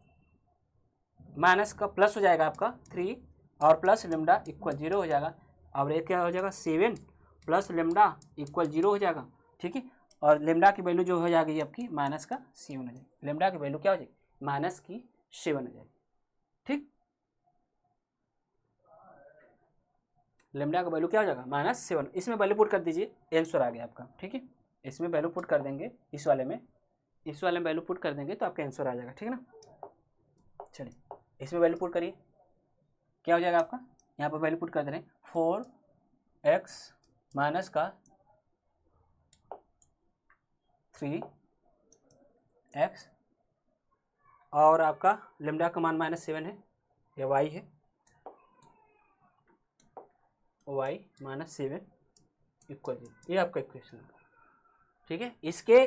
Speaker 1: माइनस का प्लस हो जाएगा आपका 3 और प्लस लैम्डा = 0 हो जाएगा। अब ये क्या हो जाएगा 7 प्लस लैम्डा = 0 हो जाएगा, ठीक है। और लैम्डा की वैल्यू जो हो जाएगी आपकी -7 हो जाएगी, लैम्डा की वैल्यू क्या हो जाएगी -7 हो जाएगी, ठीक। लैम्डा का वैल्यू क्या हो जाएगा -7, इसमें वैल्यू पुट कर दीजिए, आंसर आ गया आपका, ठीक है। इसमें वैल्यू पुट कर देंगे, इस वाले में वैल्यू पुट कर देंगे तो आपका आंसर आ जाएगा, ठीक है ना। चलिए इसमें वैल्यू पुट करिए, क्या हो जाएगा आपका, यहाँ पर वैल्यू पुट कर दे रहे हैं 4x माइनस का 3x और आपका लैम्डा का मान -7 है, ये y है, y -7 = 0, ये आपका इक्वेशन है, ठीक है। इसके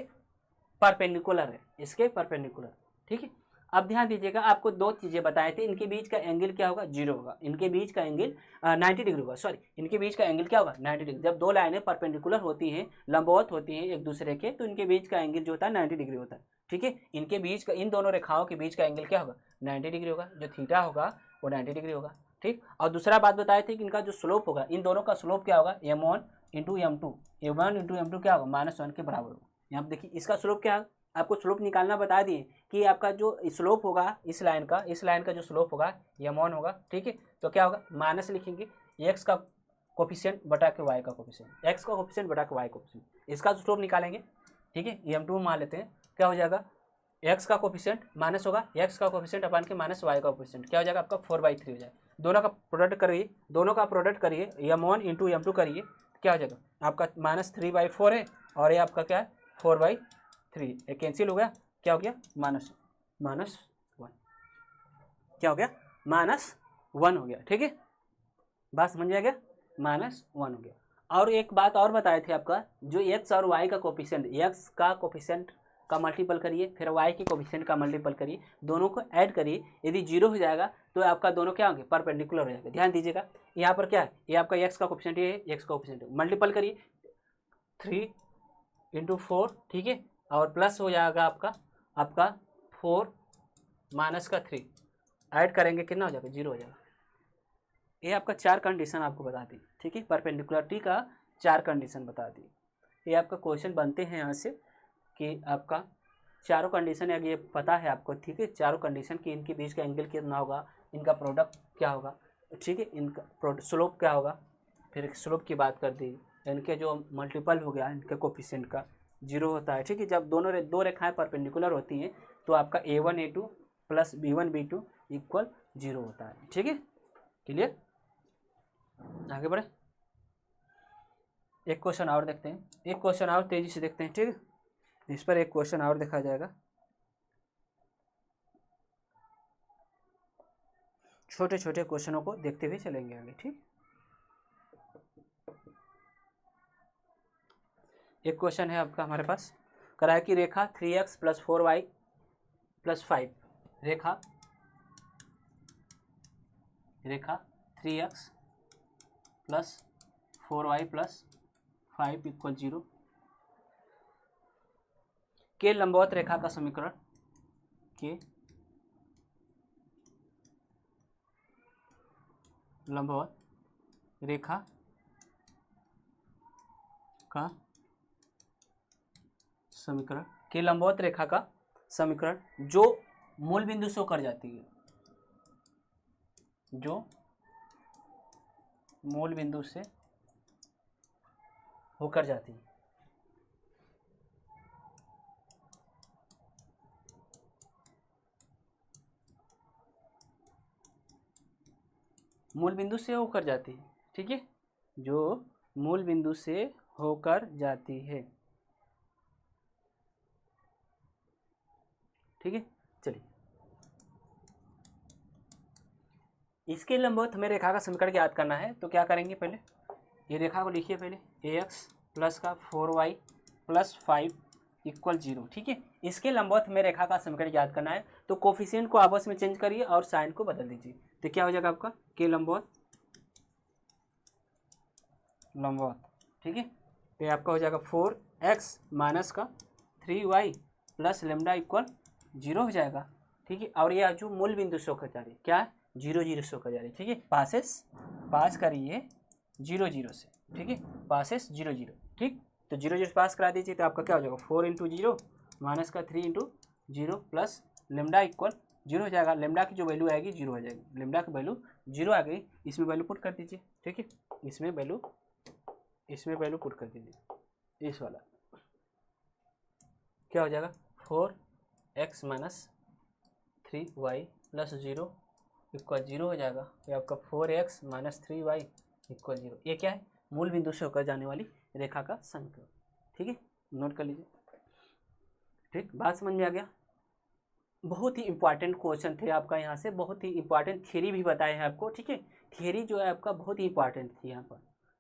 Speaker 1: परपेंडिकुलर है, इसके परपेंडिकुलर, ठीक है। अब ध्यान दीजिएगा, आपको दो चीज़ें बताए थे, इनके बीच का एंगल क्या होगा 0 होगा, इनके बीच का एंगल 90 डिग्री होगा, सॉरी इनके बीच का एंगल क्या होगा 90 डिग्री। जब दो लाइनें परपेंडिकुलर होती हैं, लंबवत होती हैं एक दूसरे के, तो इनके बीच का एंगल जो होता है 90 डिग्री होता है, ठीक है। इनके बीच का, इन दोनों रेखाओं के बीच का एंगल क्या होगा 90 डिग्री होगा, जो थीटा होगा वो 90 डिग्री होगा, ठीक। और दूसरा बात बताए थे कि इनका जो स्लोप होगा, इन दोनों का स्लोप क्या होगा m1 × m2, m1 × m2 क्या होगा -1 के बराबर होगा। यहाँ पर देखिए इसका स्लोप क्या है, आपको स्लोप निकालना बता दिए कि आपका जो स्लोप होगा इस लाइन का जो स्लोप होगा m1 होगा, ठीक है। तो क्या होगा माइनस लिखेंगे x का कोफिशिएंट बटा के y का कोफिशिएंट, x का कोफिशिएंट बटा के y कोफिशिएंट, इसका स्लोप निकालेंगे, ठीक है। m2 मान लेते हैं, क्या हो जाएगा x का कोफिशिएंट माइनस होगा, x का कोफिशिएंट अपन के माइनस y का कोफिशिएंट, क्या हो जाएगा आपका 4/3 हो जाएगा। दोनों का प्रोडक्ट करिए, m1 × m2 करिए, क्या हो जाएगा आपका -3/4 है और ये आपका क्या है 4/3, ये कैंसिल हो गया, क्या हो गया माइनस, -1, क्या हो गया, -1 हो गया। ठीक है, बात समझ में आ गया, -1 हो गया। और एक बात और बताए थे आपका, जो x और y का कोफिशिएंट, x का कोफिशिएंट का मल्टीपल करिए, फिर y के कोफिशिएंट का मल्टीपल करिए, दोनों को ऐड करिए, यदि 0 हो जाएगा तो आपका दोनों क्या होंगे, परपेंडिकुलर हो जाएगा। ध्यान दीजिएगा, यहाँ पर क्या है, ये आपका x का कोफिशिएंट, ये x का कोफिशिएंट, मल्टीपल करिए 3 × 4, ठीक है, और प्लस हो जाएगा आपका 4 - 3, ऐड करेंगे कितना हो जाएगा, 0 हो जाएगा। ये आपका 4 कंडीशन आपको बता दी। ठीक है, परपेंडिकुलरिटी का 4 कंडीशन बता दी। ये आपका क्वेश्चन बनते हैं यहाँ से कि आपका चारों कंडीशन अगर ये पता है आपको, ठीक है, चारों कंडीशन की इनके बीच का एंगल कितना होगा, इनका प्रोडक्ट क्या होगा, ठीक है, इनका स्लोप क्या होगा, फिर स्लोप की बात कर दी, इनके जो मल्टीपल हो गया इनके कोफिशिएंट का 0 होता है। ठीक है, जब दो रेखाएं परपेंडिकुलर होती हैं तो आपका a1 a2 + b1 b2 = 0 होता है। ठीक है, क्लियर, आगे बढ़े। एक क्वेश्चन और देखते हैं, एक क्वेश्चन और तेजी से देखते हैं। ठीक है, इस पर एक क्वेश्चन और देखा जाएगा, छोटे छोटे क्वेश्चनों को देखते हुए चलेंगे आगे। ठीक, एक क्वेश्चन है आपका हमारे पास, कराया कि रेखा 3x + 4y + 5, रेखा 3x + 4y + 5 = 0 के लंबवत रेखा का समीकरण, के लंबवत रेखा का समीकरण, के लंबवत रेखा का समीकरण जो मूल बिंदु से होकर जाती है, जो मूल बिंदु से होकर जाती है, मूल बिंदु से होकर जाती है। ठीक है, जो मूल बिंदु से होकर जाती है। ठीक है, चलिए, इसके लंबवत हमें रेखा का समीकरण याद करना है, तो क्या करेंगे, पहले ये रेखा को लिखिए, पहले ax + का 4y + 5 = 0। ठीक है, इसके लंबवत हमें रेखा का समीकरण याद करना है, तो कोफिशिएंट को आपस में चेंज करिए और साइन को बदल दीजिए, तो क्या हो जाएगा आपका, के लंबवत, ठीक है, तो आपका हो जाएगा 4x - का 3y + लैम्डा = 0 हो जाएगा। ठीक है, और ये जो मूल बिंदु से होकर जा रही है, क्या है, 0 0 से होकर जा रही है। ठीक है, पास करिए 0 0 से। ठीक है, पासेस 0 0। ठीक, तो 0 0 पास करा दीजिए, तो आपका क्या हो जाएगा, 4 × 0 - का 3 × 0 + लैम्डा = 0 हो जाएगा। लैम्डा की जो वैल्यू आएगी 0 हो जाएगी, लैम्डा की वैल्यू 0 आ गई, इसमें वैल्यू पुट कर दीजिए। ठीक है, इसमें वैल्यू पुट कर दीजिए, इस वाला क्या हो जाएगा, 4x - 3y + 0 = 0 हो जाएगा। ये आपका 4x - 3y = 0, ये क्या है, मूल बिंदु से होकर जाने वाली रेखा का समीकरण। ठीक है, नोट कर लीजिए। ठीक, बात समझ में आ गया। बहुत ही इंपॉर्टेंट क्वेश्चन थे आपका, यहाँ से बहुत ही इंपॉर्टेंट थियरी भी बताए हैं आपको। ठीक है, थियरी जो है आपका बहुत ही इंपॉर्टेंट थी यहाँ पर।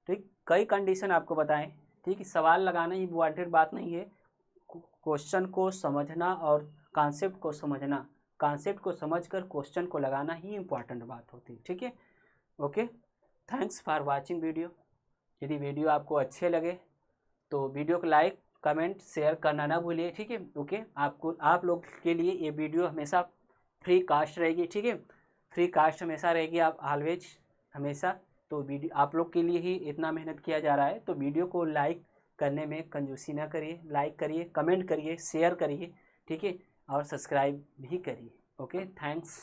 Speaker 1: ठीक, कई कंडीशन आपको बताएं। ठीक है, सवाल लगाना ही इंपॉर्टेंट बात नहीं है, क्वेश्चन को समझना और कॉन्सेप्ट को समझना, कॉन्सेप्ट को समझकर क्वेश्चन को लगाना ही इंपॉर्टेंट बात होती है। ठीक है, okay, thanks for watching video. यदि वीडियो आपको अच्छे लगे तो वीडियो को लाइक, कमेंट, शेयर करना ना भूलिए। ठीक है, ओके, आप लोग के लिए ये वीडियो हमेशा फ्री कास्ट रहेगी। ठीक है, फ्री कास्ट हमेशा रहेगी, आप ऑलवेज, हमेशा। तो वीडियो आप लोग के लिए ही इतना मेहनत किया जा रहा है, तो वीडियो को लाइक करने में कंजूसी ना करिए, लाइक करिए, कमेंट करिए, शेयर करिए। ठीक है, और सब्सक्राइब भी करिए। Okay, thanks.